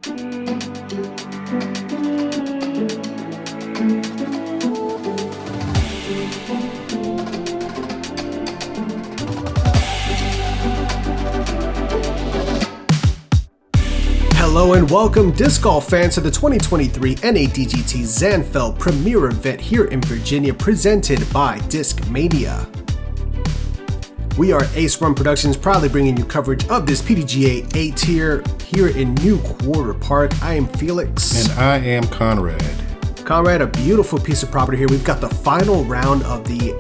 Hello and welcome, disc golf fans, to the 2023 NADGT Zanfel Premier event here in Virginia, presented by Disc Mania. We are Ace Run Productions, proudly bringing you coverage of this PDGA A-tier here in New Quarter Park. I am Felix. And I am Conrad. Conrad, a beautiful piece of property here. We've got the final round of the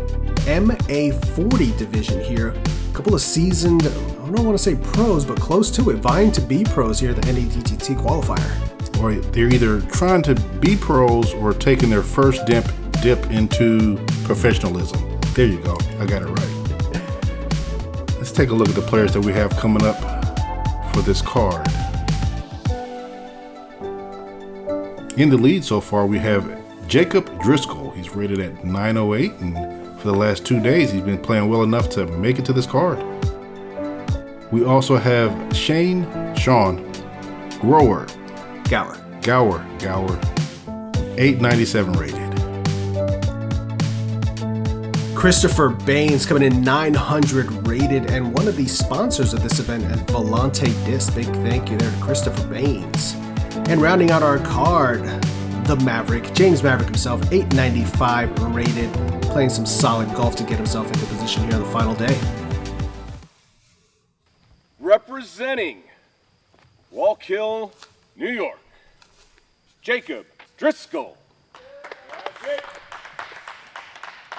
MA40 division here. A couple of seasoned, I don't want to say pros, but close to it, vying to be pros here at the NADGT qualifier. Or they're either trying to be pros or taking their first dip into professionalism. There you go. I got it right. Let's take a look at the players that we have coming up for this card. In the lead so far, we have Jacob Driskill. He's rated at 908, and for the last 2 days, he's been playing well enough to make it to this card. We also have Shawn Gower. 897 rated. Christopher Baines coming in 900 rated, and one of the sponsors of this event at Volante Disc. Big thank you there to Christopher Baines. And rounding out our card, the Maverick, James Maverick himself, 895 rated, playing some solid golf to get himself into position here on the final day. Representing Wallkill, New York, Jacob Driskill.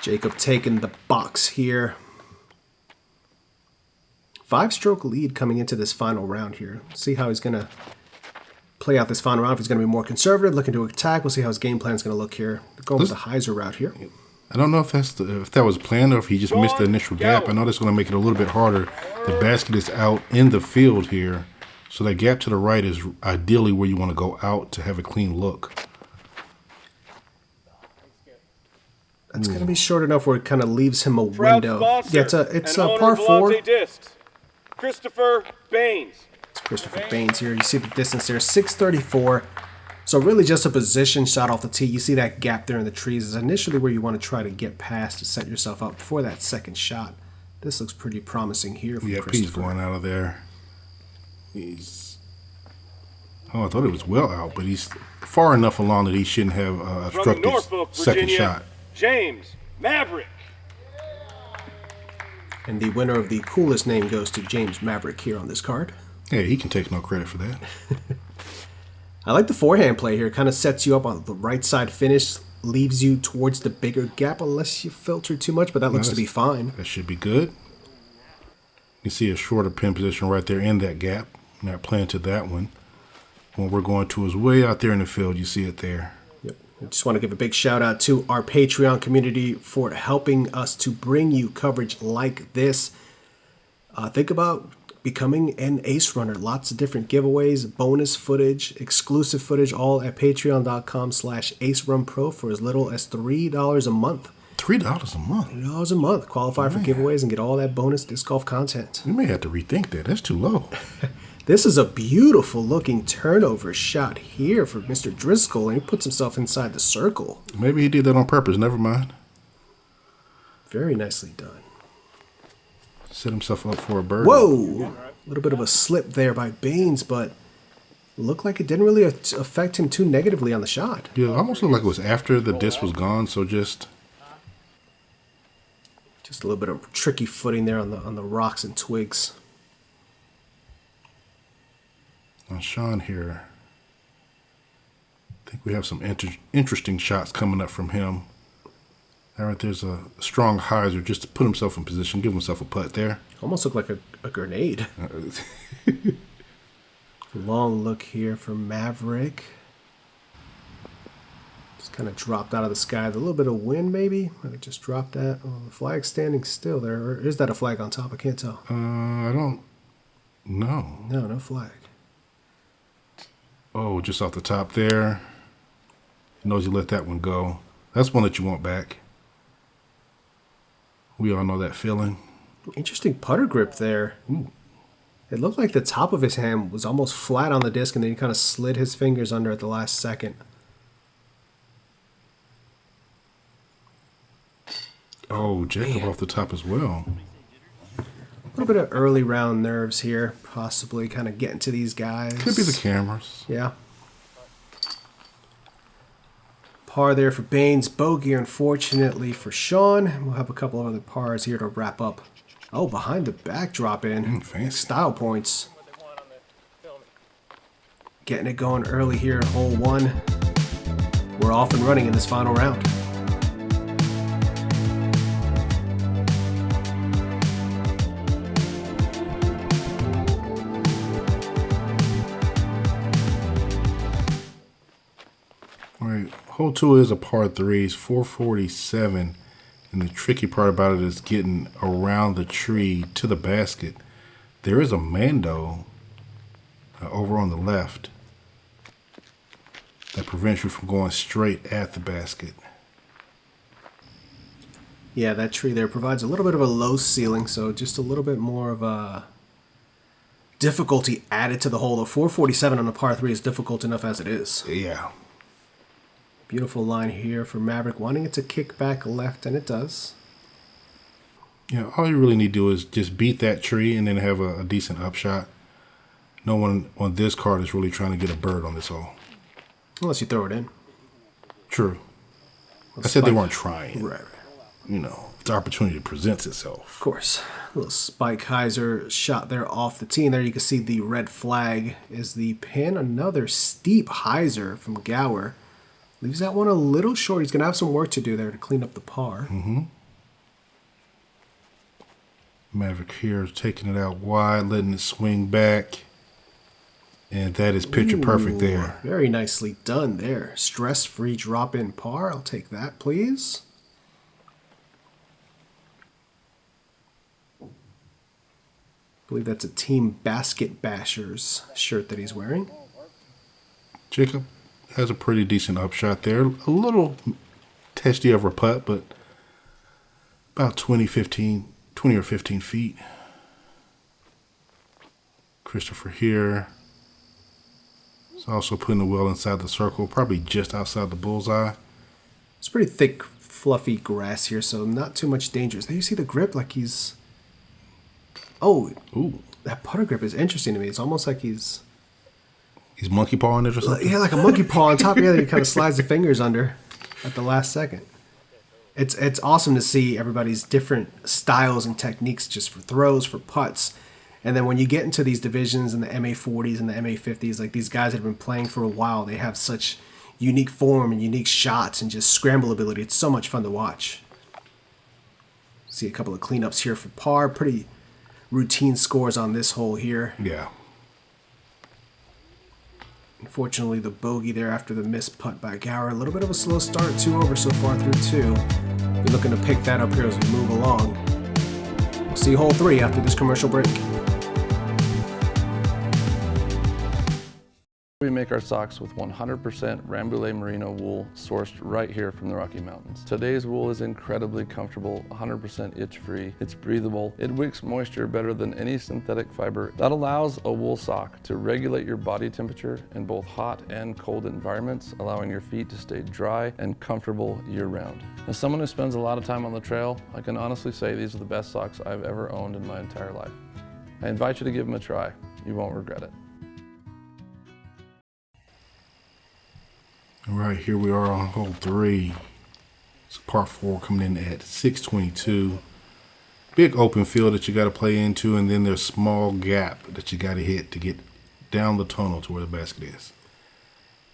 Jacob taking the box here. 5-stroke lead coming into this final round here. See how he's going to play out this final round. If he's going to be more conservative, looking to attack, we'll see how his game plan is going to look here. Going with the Heiser route here. I don't know if that was planned or if he just missed the initial gap. I know that's going to make it a little bit harder. The basket is out in the field here, so that gap to the right is ideally where you want to go out to have a clean look. That's going to be short enough where it kind of leaves him a window. Yeah, it's a par 4. Christopher Baines. It's Christopher Baines here. You see the distance there, 634. So really just a position shot off the tee. You see that gap there in the trees is initially where you want to try to get past to set yourself up for that second shot. This looks pretty promising here for Christopher. He's going out of there. I thought it was well out, but he's far enough along that he shouldn't have obstructed second shot. James Maverick. And the winner of the coolest name goes to James Maverick here on this card. Yeah, he can take no credit for that. I like the forehand play here. It kind of sets you up on the right side finish, leaves you towards the bigger gap unless you filter too much, but that looks to be fine. That should be good. You can see a shorter pin position right there in that gap. Not playing to that one. What we're going to is way out there in the field. You see it there. Yep. I just want to give a big shout out to our Patreon community for helping us to bring you coverage like this. Think about becoming an Ace Runner. Lots of different giveaways, bonus footage, exclusive footage, all at patreon.com/AceRunPro for as little as $3 a month. $3 a month? $3 a month. Qualify for giveaways and get all that bonus disc golf content. You may have to rethink that. That's too low. This is a beautiful looking turnover shot here for Mr. Driskill, and he puts himself inside the circle. Maybe he did that on purpose. Never mind. Very nicely done. Set himself up for a bird. Whoa! A little bit of a slip there by Baines, but looked like it didn't really affect him too negatively on the shot. Yeah, it almost looked like it was after the disc was gone, so just a little bit of tricky footing there on the rocks and twigs. On Shawn here, I think we have some interesting shots coming up from him. All right, there's a strong hyzer just to put himself in position, give himself a putt there. Almost looked like a grenade. Long look here for Maverick. Just kind of dropped out of the sky. A little bit of wind maybe. Might have just dropped that. Oh, the flag's standing still there. Or is that a flag on top? I can't tell. I don't know. No flag. Oh, just off the top there. Knows you let that one go. That's one that you want back. We all know that feeling. Interesting putter grip there. Ooh. It looked like the top of his hand was almost flat on the disc, and then he kind of slid his fingers under at the last second. Oh, Jacob off the top as well. A little bit of early round nerves here, possibly kind of getting to these guys. Could be the cameras. Yeah. Par there for Baines. Bogey, unfortunately, for Shawn. We'll have a couple of other pars here to wrap up. Oh, behind the back drop in. Fancy. Style points. Getting it going early here in hole 1. We're off and running in this final round. All right, hole 2 is a par 3. It's 447. And the tricky part about it is getting around the tree to the basket. There is a Mando over on the left that prevents you from going straight at the basket. Yeah, that tree there provides a little bit of a low ceiling, so just a little bit more of a difficulty added to the hole. The 447 on a par 3 is difficult enough as it is. Yeah. Beautiful line here for Maverick, wanting it to kick back left, and it does. Yeah, all you really need to do is just beat that tree and then have a decent upshot. No one on this card is really trying to get a bird on this hole. Unless you throw it in. True. Well, I said they weren't trying. Right. You know, if the opportunity presents itself. Of course. A little Spike Heiser shot there off the tee. And there you can see the red flag is the pin. Another steep Heiser from Gower. Leaves that one a little short. He's going to have some work to do there to clean up the par. Maverick here is taking it out wide, letting it swing back. And that is picture perfect there. Very nicely done there. Stress-free drop-in par. I'll take that, please. I believe that's a Team Basket Bashers shirt that he's wearing. Jacob has a pretty decent upshot there. A little testy of a putt, but about 20 or 15 feet. Christopher here is also putting the well inside the circle, probably just outside the bullseye. It's pretty thick, fluffy grass here, so not too much dangerous. There you see the grip like he's... Oh, Ooh. That putter grip is interesting to me. It's almost like he's monkey pawing it or something? Yeah, like a monkey paw on top. Yeah, he kind of slides the fingers under at the last second. It's awesome to see everybody's different styles and techniques just for throws, for putts. And then when you get into these divisions and the MA40s and the MA50s, like these guys that have been playing for a while, they have such unique form and unique shots and just scramble ability. It's so much fun to watch. See a couple of cleanups here for par. Pretty routine scores on this hole here. Yeah. Unfortunately, the bogey there after the missed putt by Gower. A little bit of a slow start, 2 over so far through 2. We're looking to pick that up here as we move along. We'll see hole 3 after this commercial break. We make our socks with 100% Rambouillet merino wool sourced right here from the Rocky Mountains. Today's wool is incredibly comfortable, 100% itch-free, it's breathable, it wicks moisture better than any synthetic fiber. That allows a wool sock to regulate your body temperature in both hot and cold environments, allowing your feet to stay dry and comfortable year-round. As someone who spends a lot of time on the trail, I can honestly say these are the best socks I've ever owned in my entire life. I invite you to give them a try. You won't regret it. All right, here we are on hole 3. It's par 4 coming in at 622. Big open field that you got to play into, and then there's small gap that you got to hit to get down the tunnel to where the basket is.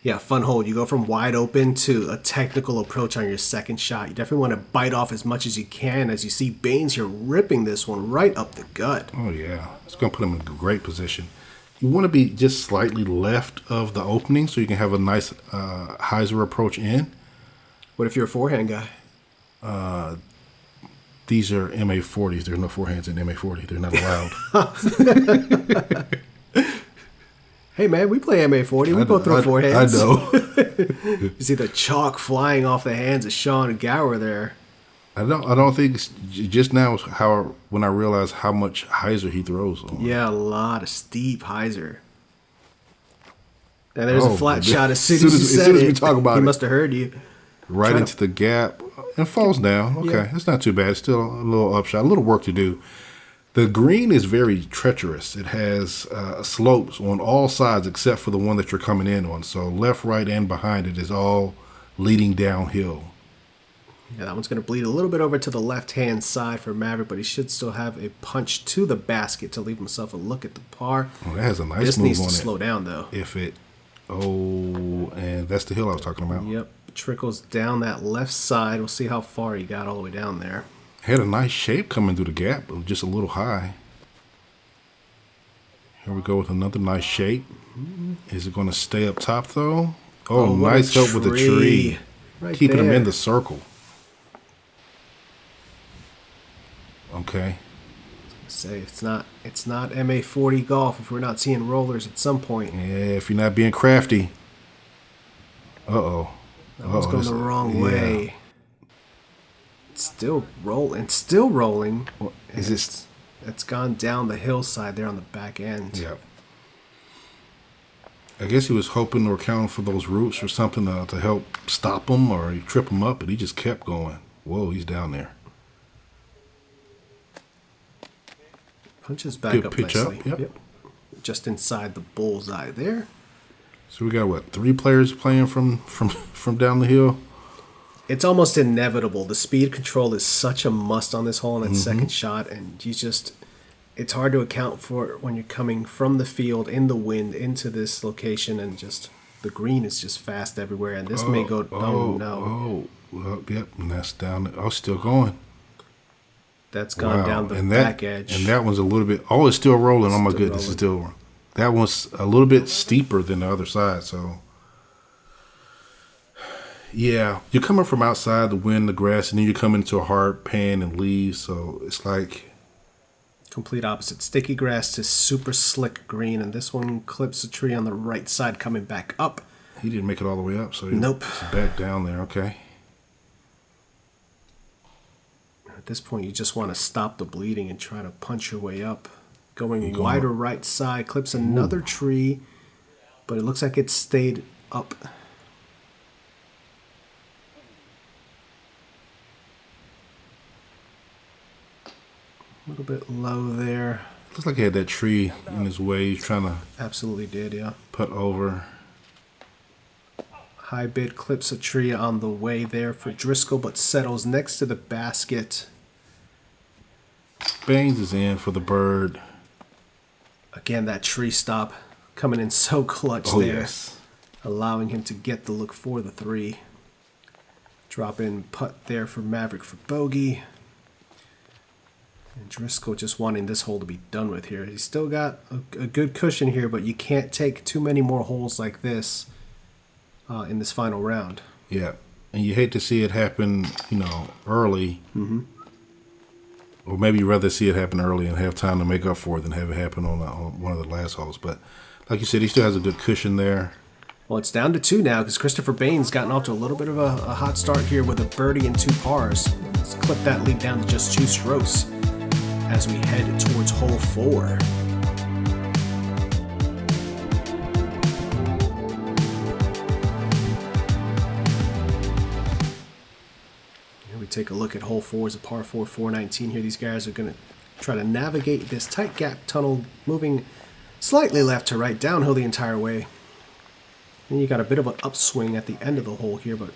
Yeah, fun hole. You go from wide open to a technical approach on your second shot. You definitely want to bite off as much as you can. As you see Baines here ripping this one right up the gut. Oh, yeah. It's going to put him in a great position. You want to be just slightly left of the opening so you can have a nice hyzer approach in. What if you're a forehand guy? These are MA40s. There's no forehands in MA40. They're not allowed. Hey, man, we play MA40. We both throw forehands. I know. You see the chalk flying off the hands of Shawn Gower there. I don't think it's just now is how when I realized how much hyzer he throws on. Yeah, a lot of steep hyzer. And there's a flat shot as soon as you said it. We talk about he must have heard you. Right into the gap and falls down. Okay, Yeah. that's not too bad. It's still a little upshot, a little work to do. The green is very treacherous. It has slopes on all sides except for the one that you're coming in on. So left, right, and behind it is all leading downhill. Yeah, that one's going to bleed a little bit over to the left-hand side for Maverick, but he should still have a punch to the basket to leave himself a look at the par. Well, that has a nice This move needs on to it. slow down, though. And that's the hill I was talking about. Yep, trickles down that left side. We'll see how far he got all the way down there. Had a nice shape coming through the gap, but just a little high. Here we go with another nice shape. Is it going to stay up top, though? Oh, what nice a help with the tree. Right Keeping him there. in the circle. Okay. Say it's not MA40 golf if we're not seeing rollers at some point. Yeah, if you're not being crafty. Uh-oh. That one's going the wrong way. It's still rolling. Well, It's gone down the hillside there on the back end. Yeah. I guess he was hoping or counting for those roots or something to help stop him or trip him up, but he just kept going. Whoa, he's down there. Punches back Good up pitch nicely. up, yep. Just inside the bullseye there. So we got, 3 players playing from down the hill? It's almost inevitable. The speed control is such a must on this hole in that second shot, and it's hard to account for it when you're coming from the field in the wind into this location, and just the green is just fast everywhere, and this may go. Well, yep, and that's down. Oh, still going. That's gone down the back edge. And that one's a little bit. Oh, it's still rolling. Oh my Still goodness, it's still. That one's a little bit steeper than the other side. So, yeah, you're coming from outside the wind, the grass, and then you come into a hard pan and leaves. So it's like complete opposite. Sticky grass to super slick green, and this one clips a tree on the right side coming back up. he didn't make it all the way up. So Nope. He's back down there. Okay. At this point, you just want to stop the bleeding and try to punch your way up. Going wider right side, clips another tree, but it looks like it stayed up. A little bit low there. Looks like he had that tree in his way. He's trying to Absolutely did, yeah. put over. High bid clips a tree on the way there for Driskill, but settles next to the basket. Baines is in for the bird. Again, that tree stop coming in so clutch Oh, there. yes. Allowing him to get the look for the 3. Drop in putt there for Maverick for bogey. And Driskill just wanting this hole to be done with here. He's still got a good cushion here, but you can't take too many more holes like this in this final round. Yeah. And you hate to see it happen, early. Mm-hmm. Or maybe you'd rather see it happen early and have time to make up for it than have it happen on one of the last holes. But like you said, he still has a good cushion there. Well, it's down to 2 now because Christopher Baines gotten off to a little bit of a hot start here with a birdie and 2 pars. Let's clip that lead down to just 2 strokes as we head towards hole 4. Here we take a look at hole 4 as a par 4, 419 here. These guys are going to try to navigate this tight gap tunnel, moving slightly left to right, downhill the entire way. And you got a bit of an upswing at the end of the hole here, but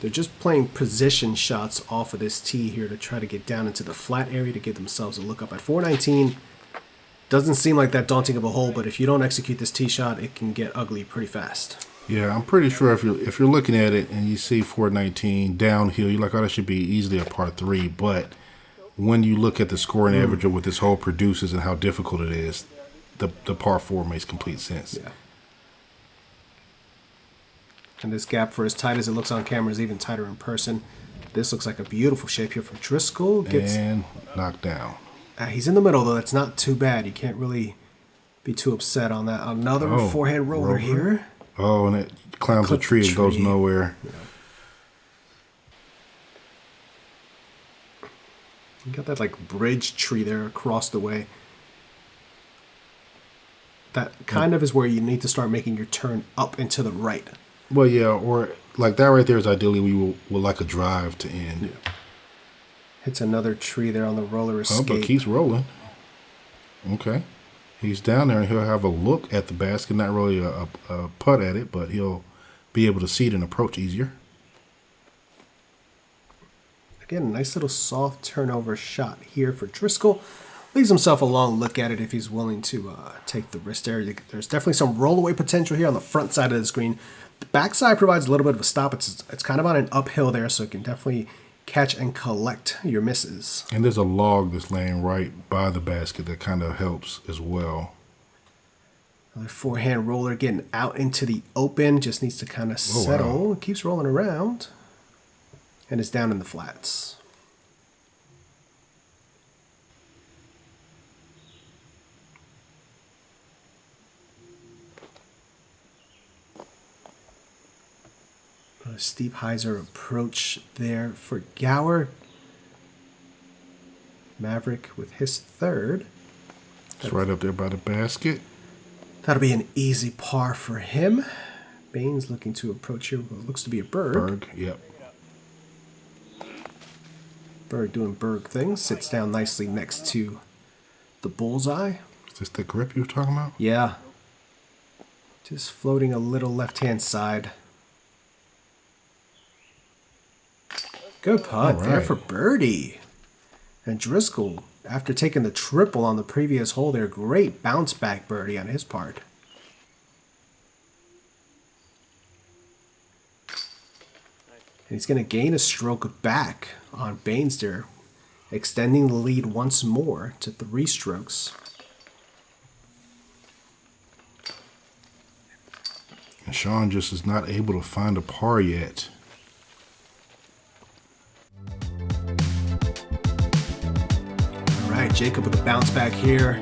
they're just playing position shots off of this tee here to try to get down into the flat area to give themselves a look up. At 419, doesn't seem like that daunting of a hole, but if you don't execute this tee shot, it can get ugly pretty fast. Yeah, I'm pretty sure if you're looking at it and you see 419 downhill, you're like, oh, that should be easily a par 3. But when you look at the scoring average of what this hole produces and how difficult it is, the par 4 makes complete sense. Yeah. And this gap, for as tight as it looks on camera, is even tighter in person. This looks like a beautiful shape here from Driskill. And knocked down. He's in the middle, though. That's not too bad. You can't really be too upset on that. Another forehand roller here. Oh, and it climbs a tree and goes nowhere. You got that like bridge tree there across the way. That kind of is where you need to start making your turn up and to the right. Well, yeah, or like that right there is ideally we will like a drive to end. Yeah. Hits another tree there on the roller escape. Oh, but keeps rolling. Okay. He's down there and he'll have a look at the basket, not really a putt at it, but he'll be able to see it and approach easier. Again, a nice little soft turnover shot here for Driskill. Leaves himself a long look at it if he's willing to take the risk there. There's definitely some rollaway potential here on the front side of the screen. The backside provides a little bit of a stop. It's kind of on an uphill there, so it can definitely catch and collect your misses. And there's a log that's laying right by the basket that kind of helps as well. Another forehand roller getting out into the open. Just needs to kind of settle. Wow. Keeps rolling around. And is down in the flats. A steep hyzer approach there for Gower. Maverick with his third. It's right up there by the basket. That'll be an easy par for him. Baines looking to approach here. What looks to be a Berg. Yep. Berg doing Berg things. Sits down nicely next to the bullseye. Is this the grip you were talking about? Yeah. Just floating a little left-hand side. Good putt there for birdie. And Driskill, after taking the triple on the previous hole there, great bounce back birdie on his part. And he's going to gain a stroke back on Baines there, extending the lead once more to 3 strokes. And Shawn just is not able to find a par yet. Jacob with a bounce back here,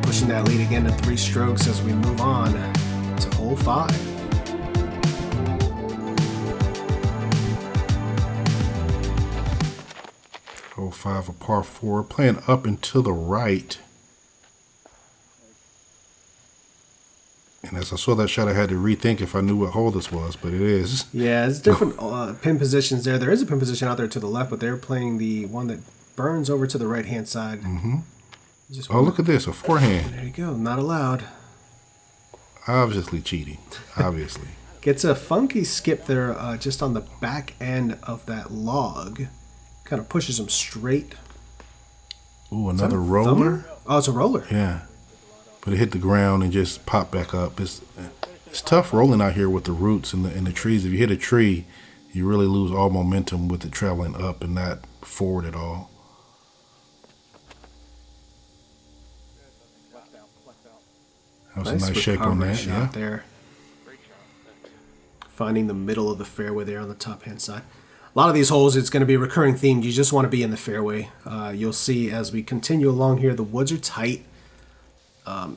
pushing that lead again to 3 strokes as we move on to hole 5. Hole 5, a par 4, playing up and to the right. And as I saw that shot, I had to rethink if I knew what hole this was, but it is. Yeah, it's different pin positions there. There is a pin position out there to the left, but they're playing the one that burns over to the right-hand side. Mm-hmm. Oh, look at this, a forehand. There you go, not allowed. Obviously cheating, obviously. Gets a funky skip there just on the back end of that log. Kind of pushes him straight. Ooh, another roller? Thumber? Oh, it's a roller. Yeah, but it hit the ground and just popped back up. It's tough rolling out here with the roots and the trees. If you hit a tree, you really lose all momentum with it traveling up and not forward at all. That was a nice shape on that, shot there. Finding the middle of the fairway there on the top-hand side. A lot of these holes, it's going to be a recurring theme. You just want to be in the fairway. You'll see as we continue along here, the woods are tight.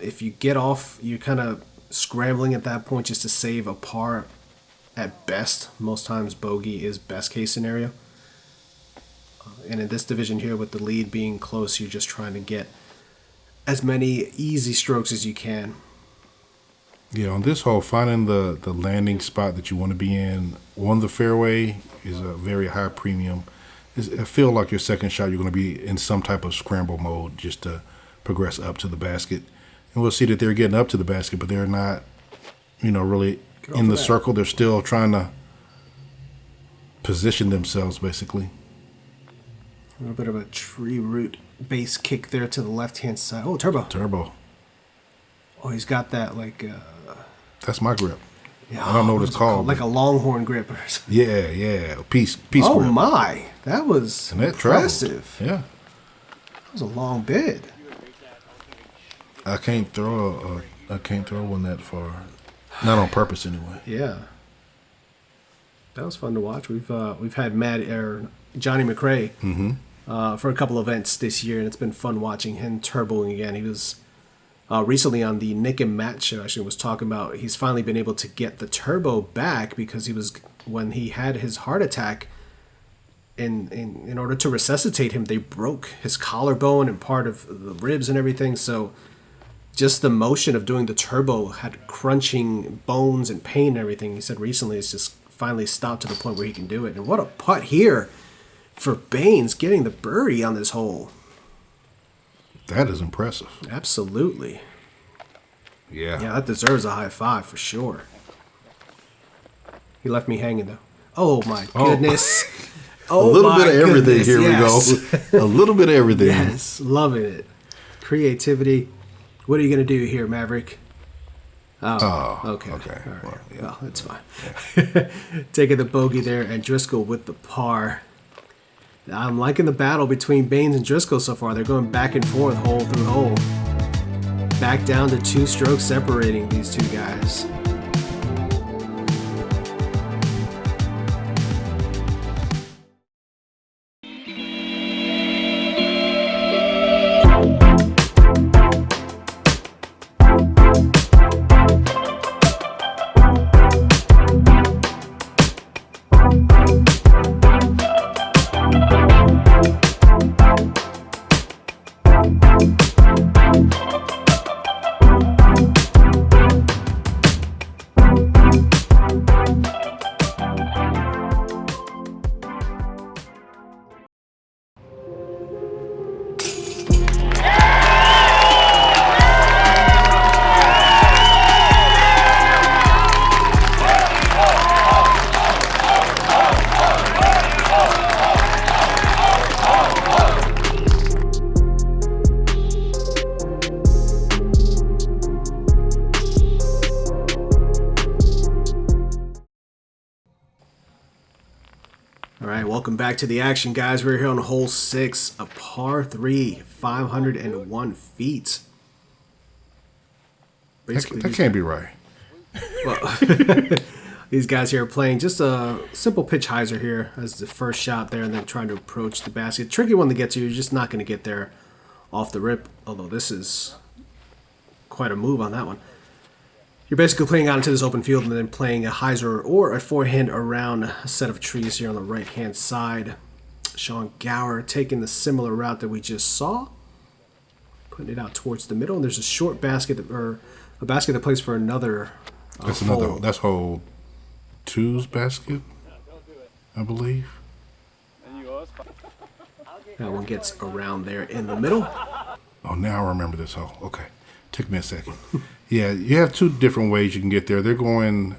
If you get off, you're kind of scrambling at that point just to save a par at best. Most times bogey is best case scenario. And in this division here with the lead being close, you're just trying to get as many easy strokes as you can. Yeah, on this hole, finding the landing spot that you want to be in on the fairway is a very high premium. I feel like your second shot, you're going to be in some type of scramble mode just to progress up to the basket. And we'll see that they're getting up to the basket, but they're not, really in the circle. They're still trying to position themselves, basically. A little bit of a tree root base kick there to the left-hand side. Oh, turbo. Turbo. Oh, he's got that like... That's my grip. Yeah, I don't know what it's called. Like a longhorn grip or something. Yeah. Peace oh, grip. My. That was impressive. Yeah. That was a long bid. I can't throw one that far. Not on purpose, anyway. Yeah. That was fun to watch. We've had Johnny McRae for a couple events this year, and it's been fun watching him turboing again. He was recently on the Nick and Matt show. Actually, was talking about he's finally been able to get the turbo back because when he had his heart attack, in order to resuscitate him, they broke his collarbone and part of the ribs and everything. So just the motion of doing the turbo had crunching bones and pain and everything. He said recently it's just finally stopped to the point where he can do it. And what a putt here for Baines, getting the birdie on this hole. That is impressive. Absolutely. Yeah. Yeah, that deserves a high five for sure. He left me hanging though. Oh my goodness. Oh, a little bit of everything. Here yes. we go. A little bit of everything. Yes, loving it. Creativity. What are you going to do here, Maverick? Oh, okay. All right. Well, yeah. Well, it's fine. Yeah. Taking the bogey there, and Driskill with the par. I'm liking the battle between Baines and Driskill so far. They're going back and forth, hole through hole. Back down to 2 strokes separating these two guys. Welcome back to the action, guys. We're here on hole 6, a par 3, 501 feet. That can't be right. Well, these guys here are playing just a simple pitch hyzer here as the first shot there, and then trying to approach the basket. Tricky one to get to. You're just not going to get there off the rip, although this is quite a move on that one. You're basically playing out into this open field and then playing a hyzer or a forehand around a set of trees here on the right-hand side. Shawn Gower taking the similar route that we just saw. Putting it out towards the middle. And there's a short basket, or a basket that plays for another hole. That's hole 2's basket, I believe. That one gets around there in the middle. Oh, now I remember this hole. Okay. Took me a second. Yeah, you have 2 different ways you can get there. They're going,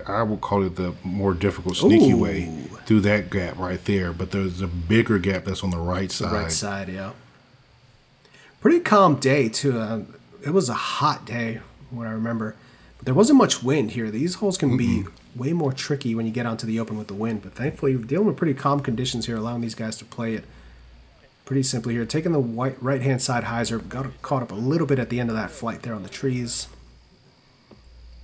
I would call it the more difficult, sneaky way through that gap right there. But there's a bigger gap that's on the right side. The right side, yeah. Pretty calm day, too. It was a hot day, what I remember. But there wasn't much wind here. These holes can be way more tricky when you get onto the open with the wind. But thankfully, you're dealing with pretty calm conditions here, allowing these guys to play it pretty simply here. Taking the right-hand side hyzer. Got caught up a little bit at the end of that flight there on the trees.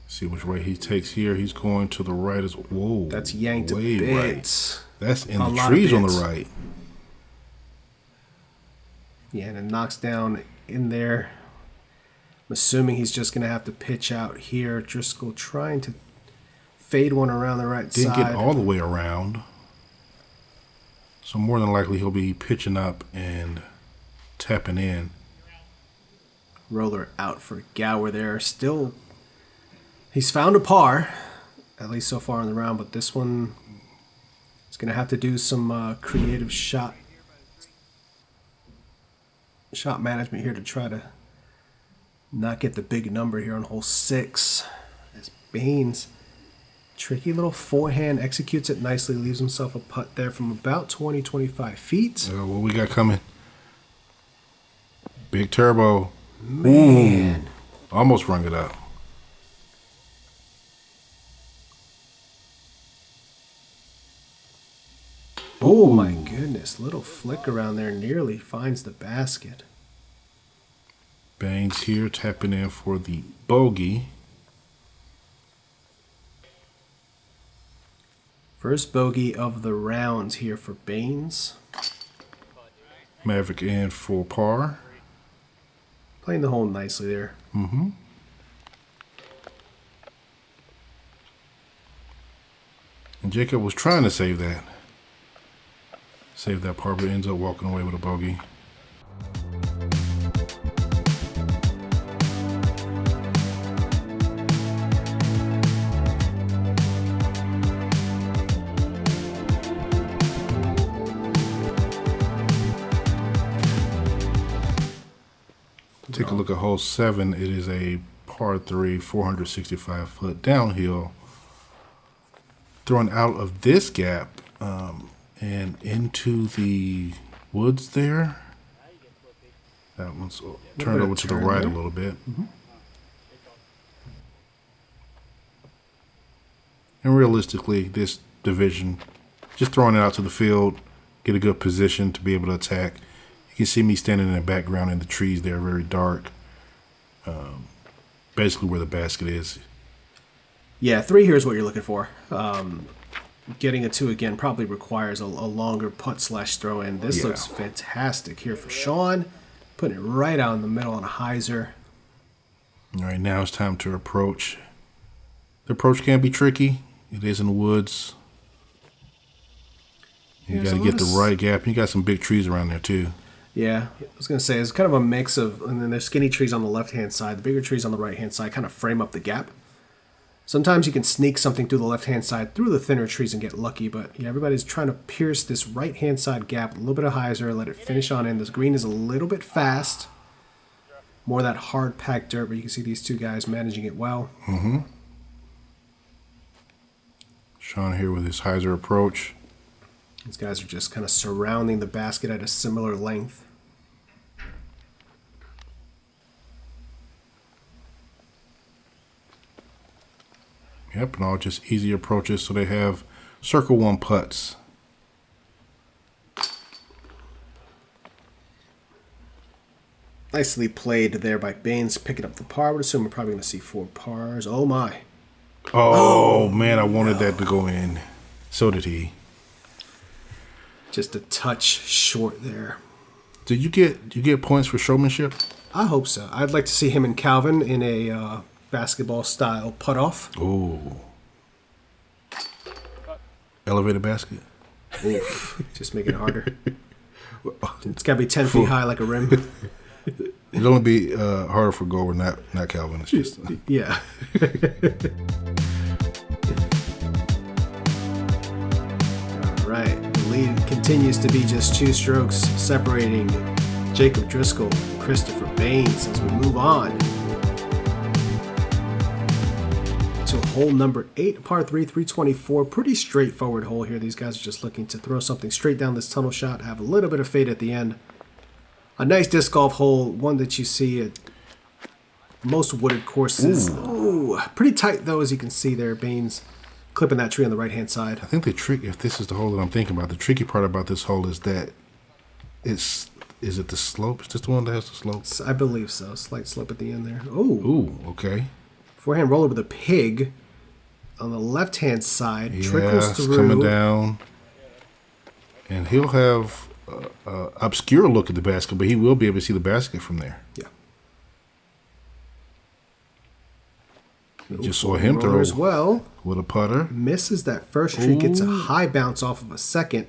See which way he takes here. He's going to the right as whoa. That's yanked a bit. Right. That's in the trees on the right. Yeah, and it knocks down in there. I'm assuming he's just going to have to pitch out here. Driskill trying to fade one around the right side. Didn't get all the way around. So more than likely he'll be pitching up and tapping in. Roller out for Gower there. Still, he's found a par, at least so far in the round, but this one is going to have to do some creative shot management here to try to not get the big number here on hole 6. As Baines, tricky little forehand, executes it nicely, leaves himself a putt there from about 20-25 feet. What we got coming? Big turbo. Man. Ooh, almost rung it up. Oh my goodness, little flick around there, nearly finds the basket. Baines here tapping in for the bogey. First bogey of the round here for Baines. Maverick in for par. Playing the hole nicely there. Mm-hmm. And Jacob was trying to save that. Save that par, but ends up walking away with a bogey. Take a look at hole 7. It is a par 3, 465-foot downhill. Thrown out of this gap and into the woods there. That one's turned over to the right a little bit. And realistically, this division, just throwing it out to the field, get a good position to be able to attack. You can see me standing in the background in the trees there, very dark. Basically where the basket is. Yeah, 3 here is what you're looking for. Getting a 2 again probably requires a longer putt / throw in. This looks fantastic here for Shawn. Putting it right out in the middle on a hyzer. All right, now it's time to approach. The approach can be tricky. It is in the woods. You got to get the right gap. You got some big trees around there too. Yeah, I was going to say, it's kind of a mix of, and then there's skinny trees on the left-hand side, the bigger trees on the right-hand side kind of frame up the gap. Sometimes you can sneak something through the left-hand side through the thinner trees and get lucky, but yeah, everybody's trying to pierce this right-hand side gap, a little bit of hyzer, let it finish on in. This green is a little bit fast, more of that hard-packed dirt, but you can see these 2 guys managing it well. Shawn here with his hyzer approach. These guys are just kind of surrounding the basket at a similar length. Yep, and all just easy approaches, so they have circle 1 putts. Nicely played there by Baines, picking up the par. I would assume we're probably going to see 4 pars. Oh my. Oh man, I wanted that to go in. So did he. Just a touch short there. Did you get points for showmanship? I hope so. I'd like to see him and Calvin in a basketball-style putt-off. Ooh. Elevated basket. Oof. Just make it harder. It's got to be 10 feet high like a rim. It'll only be harder for Gower, not Calvin. It's just yeah. All right. The lead continues to be just 2 strokes separating Jacob Driskill and Christopher Baines as we move on to hole number 8, par 3, 324. Pretty straightforward hole here. These guys are just looking to throw something straight down this tunnel shot, have a little bit of fade at the end. A nice disc golf hole, one that you see at most wooded courses. Ooh, pretty tight though, as you can see there. Baines clipping that tree on the right-hand side. I think the trick, if this is the hole that I'm thinking about, the tricky part about this hole is that is it the slope? Is this the one that has the slope? I believe so. Slight slope at the end there. Ooh, okay. Forehand roller with a pig on the left-hand side. Yeah, trickles through. It's coming down. And he'll have obscure look at the basket, but he will be able to see the basket from there. Yeah. You just saw him throw as well with a putter. Misses that first tree, gets a high bounce off of a second,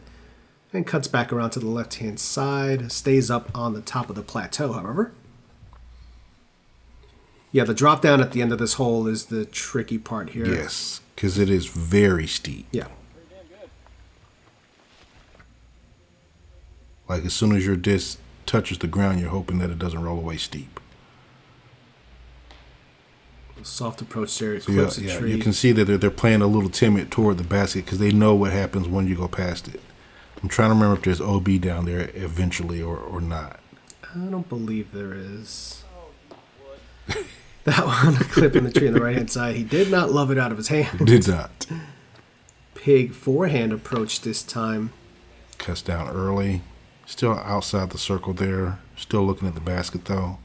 and cuts back around to the left-hand side. Stays up on the top of the plateau, however. Yeah, the drop down at the end of this hole is the tricky part here. Yes, because it is very steep. Yeah. Like as soon as your disc touches the ground, you're hoping that it doesn't roll away steep. Soft approach there, So clips a tree. you can see that they're playing a little timid toward the basket because they know what happens when you go past it. I'm trying to remember if there's OB down there eventually or not. I don't believe there is. That one, clipping the tree on the right-hand side. He did not love it out of his hand. Did not. Pig forehand approach this time. Cuts down early. Still outside the circle there. Still looking at the basket though.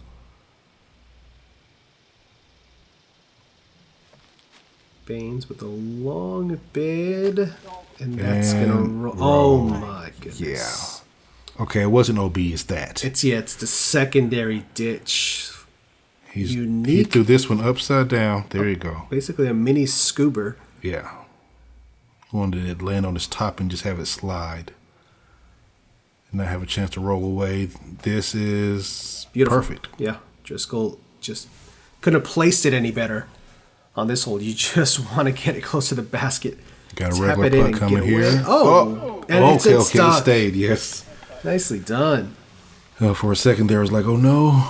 Baines with a long bid. And that's going to roll. Oh my goodness. Yeah. Okay, it wasn't OB, it's that. It's the secondary ditch. He Unique. threw this one upside down. There you go. Basically a mini scuba. Yeah. Wanted it to land on his top and just have it slide. and not have a chance to roll away. This is Beautiful. perfect. Yeah, Driskill just couldn't have placed it any better on this hole. You just want to get it close to the basket. Got a Tap regular it in putt and coming get here. away. Oh, and okay, it it stopped. stayed, yes. Nicely done. For a second there, I was like, oh no,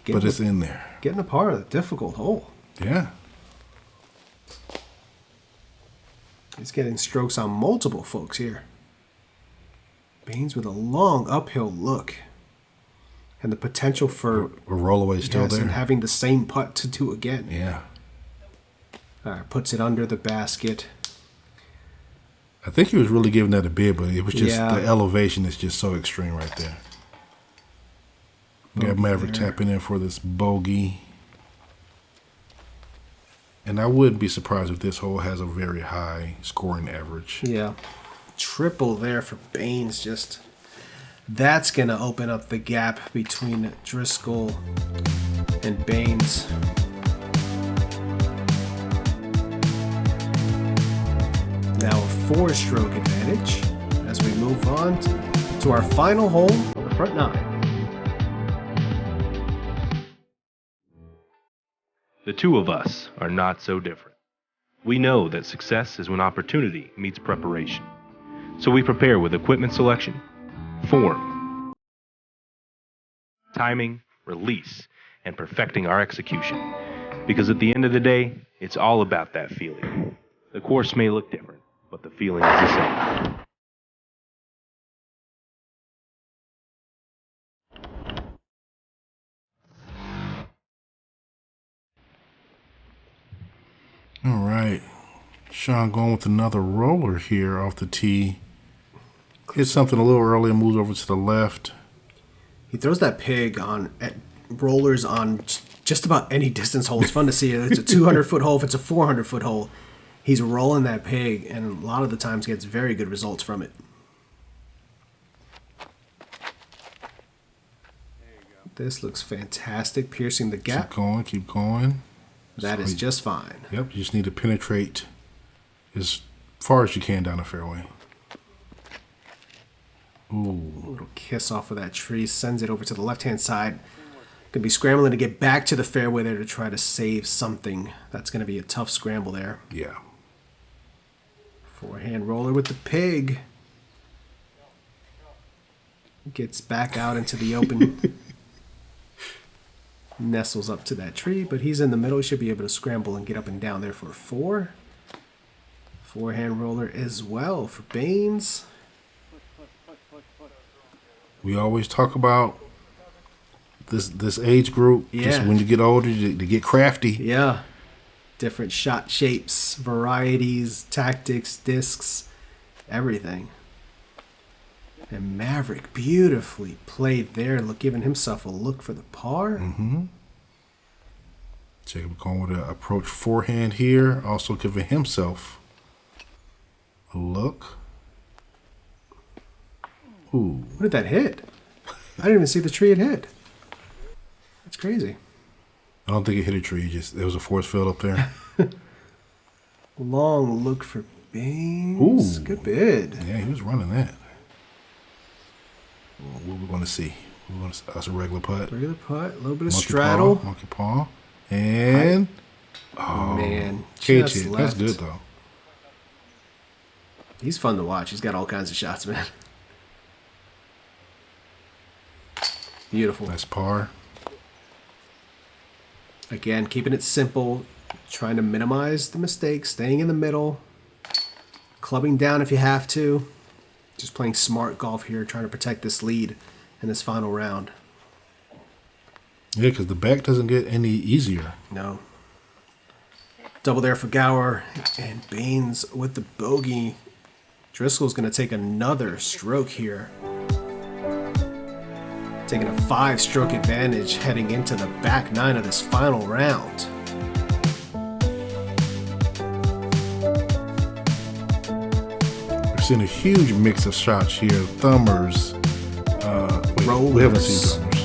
Getting but it's in there. Getting a par of the difficult hole. Yeah. He's getting strokes on multiple folks here. Baines with a long uphill look. And the potential for A rollaway still yes, there. and having the same putt to do again. Yeah. All right, puts it under the basket. I think he was really giving that a bid, but it was just Yeah. the elevation is just so extreme right there. Got Maverick there. tapping in for this bogey. And I wouldn't be surprised if this hole has a very high scoring average. Yeah. Triple there for Baines. Just that's going to open up the gap between Driskill and Baines. Now a 4-stroke advantage as we move on to our final hole on the front 9. The two of us are not so different. We know that success is when opportunity meets preparation. So we prepare with equipment selection, form, timing, release, and perfecting our execution. Because at the end of the day, it's all about that feeling. The course may look different, but the feeling is the same. All right. Shawn going with another roller here off the tee. Hits something a little early and moves over to the left. He throws that pig on at rollers on just about any distance hole. It's fun to see. If it's a 200-foot hole, if it's a 400-foot hole, he's rolling that pig, and a lot of the times gets very good results from it. This looks fantastic, piercing the gap. Keep going, keep going. That is just fine. Yep, you just need to penetrate as far as you can down the fairway. Ooh. Little kiss off of that tree, sends it over to the left-hand side. Gonna be scrambling to get back to the fairway there to try to save something. That's gonna be a tough scramble there. Yeah. Forehand roller with the pig. Gets back out into the open. Nestles up to that tree, but he's in the middle. He should be able to scramble and get up and down there for a 4. Forehand roller as well for Baines. We always talk about this age group. Just Yeah. when you get older, they get crafty. Yeah. Different shot shapes, varieties, tactics, discs, everything. And Maverick beautifully played there, giving himself a look for the par. Mm-hmm. Jacob going with an approach forehand here, also giving himself a look. Ooh. What did that hit? I didn't even see the tree it hit. That's crazy. I don't think it hit a tree. Just there was a force field up there. Long look for Baines. Ooh. Good bid. Yeah, he was running that. What we're going to see? That's a regular putt. Regular putt, a little bit of Monkey straddle. paw, monkey paw, and Man, KT. just That's left. good though. He's fun to watch. He's got all kinds of shots, man. Beautiful. That's par. Again, keeping it simple, trying to minimize the mistakes, staying in the middle, clubbing down if you have to. Just playing smart golf here, trying to protect this lead in this final round. Yeah, because the back doesn't get any easier. No. Double there for Gower, and Baines with the bogey. Driskill's going to take another stroke here. Taking a 5-stroke advantage heading into the back 9 of this final round. We've seen a huge mix of shots here. Thumbers. We haven't seen thumbers.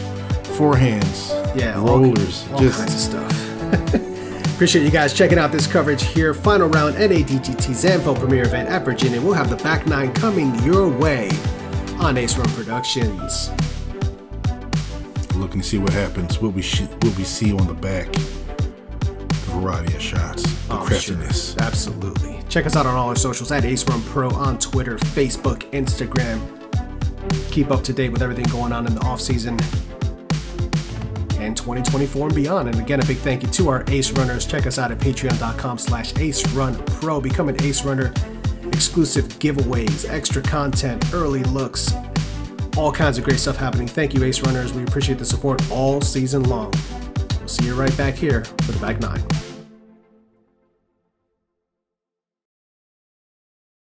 Forehands. Yeah, rollers. all kinds of stuff. Appreciate you guys checking out this coverage here. Final round NADGT Zanfel Premier event at Virginia. We'll have the back 9 coming your way on Ace Run Productions. Looking to see what happens, what we see on the back. The variety of shots, the craftiness. Sure. Absolutely. Check us out on all our socials at Ace Run Pro on Twitter, Facebook, Instagram. Keep up to date with everything going on in the off season and 2024 and beyond. And again, a big thank you to our Ace Runners. Check us out at patreon.com/AceRunPro. Become an Ace Runner. Exclusive giveaways, extra content, early looks, all kinds of great stuff happening. Thank you, Ace Runners. We appreciate the support all season long. We'll see you right back here for the Back 9.